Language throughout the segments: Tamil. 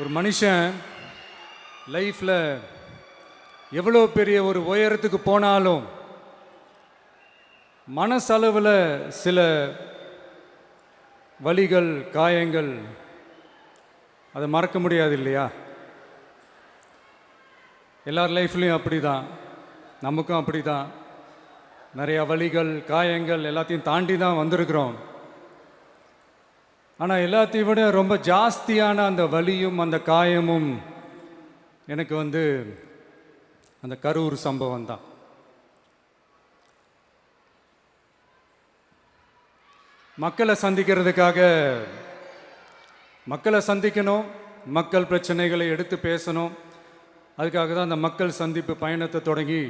ஒரு மனுஷன் லைஃப்பில் எவ்வளோ பெரிய ஒரு உயரத்துக்கு போனாலும் மனசளவில் சில வலிகள் காயங்கள் அதை மறக்க முடியாது இல்லையா? எல்லார் லைஃப்லேயும் அப்படி தான், நமக்கும் அப்படி தான். நிறையா வலிகள் காயங்கள் எல்லாத்தையும் தாண்டி தான் வந்திருக்கிறோம். ஆனால் எல்லாத்தையும் விட ரொம்ப ஜாஸ்தியான அந்த வலியும் அந்த காயமும் எனக்கு அந்த கரூர் சம்பவம் தான். மக்களை சந்திக்கணும், மக்கள் பிரச்சனைகளை எடுத்து பேசணும். அதுக்காக தான் அந்த மக்கள் சந்திப்பு பயணத்தை தொடங்கி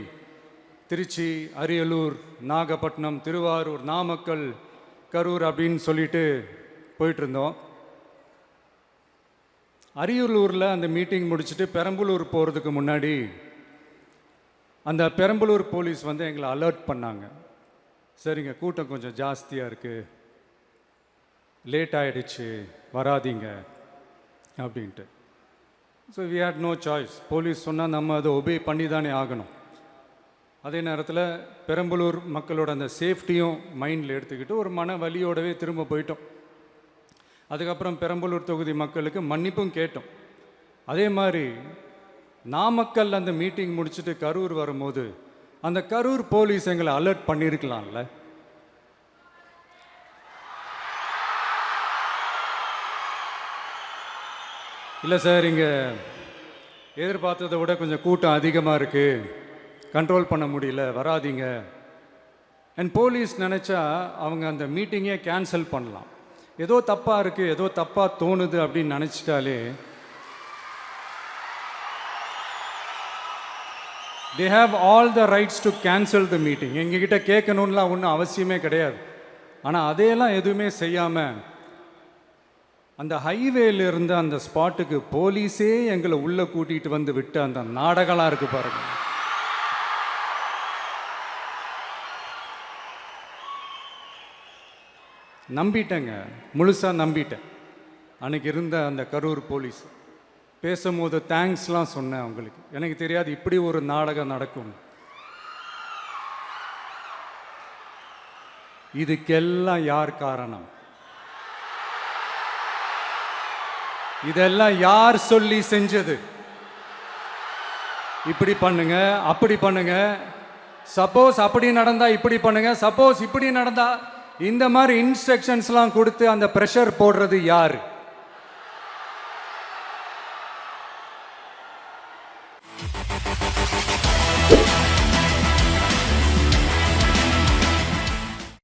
திருச்சி, அரியலூர், நாகப்பட்டினம், திருவாரூர், நாமக்கல், கரூர் அப்படின்னு சொல்லிட்டு போயிட்டுருந்தோம். அரியலூரில் அந்த மீட்டிங் முடிச்சுட்டு பெரம்பலூர் போகிறதுக்கு முன்னாடி அந்த பெரம்பலூர் போலீஸ் எங்களை அலர்ட் பண்ணாங்க. சரிங்க, கூட்டம் கொஞ்சம் ஜாஸ்தியாக இருக்குது, லேட் ஆகிடுச்சு, வராதிங்க அப்படின்ட்டு. So we had no choice. Police சொன்னால் நம்ம அதை ஒபே பண்ணி தானே ஆகணும். அதே நேரத்தில் பெரம்பலூர் மக்களோட அந்த சேஃப்டியும் மைண்டில் எடுத்துக்கிட்டு ஒரு மன வலியோடவே திரும்ப போயிட்டோம். அதுக்கப்புறம் பெரம்பலூர் தொகுதி மக்களுக்கு மன்னிப்பும் கேட்டோம். அதே மாதிரி நாமக்கல் அந்த மீட்டிங் முடிச்சுட்டு கரூர் வரும்போது அந்த கரூர் போலீஸ் எங்களை அலர்ட் பண்ணியிருக்கலாம்ல. இல்லை சார், இங்கே எதிர்பார்த்ததை விட கொஞ்சம் கூட்டம் அதிகமாக இருக்குது, கண்ட்ரோல் பண்ண முடியல, வராதிங்க. அண்ட் போலீஸ் நினச்சா அவங்க அந்த மீட்டிங்கே கேன்சல் பண்ணலாம். ஏதோ தப்பாக இருக்குது, ஏதோ தப்பாக தோணுது அப்படின்னு நினச்சிட்டாலே they have all the rights to cancel the meeting. எங்ககிட்ட கேட்கணும்லாம் ஒன்றும் அவசியமே கிடையாது. ஆனால் அதையெல்லாம் எதுவுமே செய்யாமல் அந்த ஹைவேல இருந்து அந்த ஸ்பாட்டுக்கு போலீஸே எங்களை உள்ளே கூட்டிகிட்டு வந்து விட்டு அந்த நாடகம்லாம் இருக்குது பாருங்க. நம்பிட்டேங்க, முழுசாக நம்பிட்டேன். அன்னைக்கு இருந்த அந்த கரூர் போலீஸ் பேசும்போது தேங்க்ஸ்லாம் சொன்னேன் அவங்களுக்கு. எனக்கு தெரியாது இப்படி ஒரு நாடகம் நடக்கும். இதுக்கெல்லாம் யார் காரணம்? இதெல்லாம் யார் சொல்லி செஞ்சது? இப்படி பண்ணுங்க, அப்படி பண்ணுங்க, சப்போஸ் அப்படி நடந்தா இப்படி பண்ணுங்க, சப்போஸ் இப்படி நடந்தா இந்த மாதிரி இன்ஸ்ட்ரக்ஷன்ஸ்லாம் கொடுத்து அந்த ப்ரெஷர் போடுறது யாரு?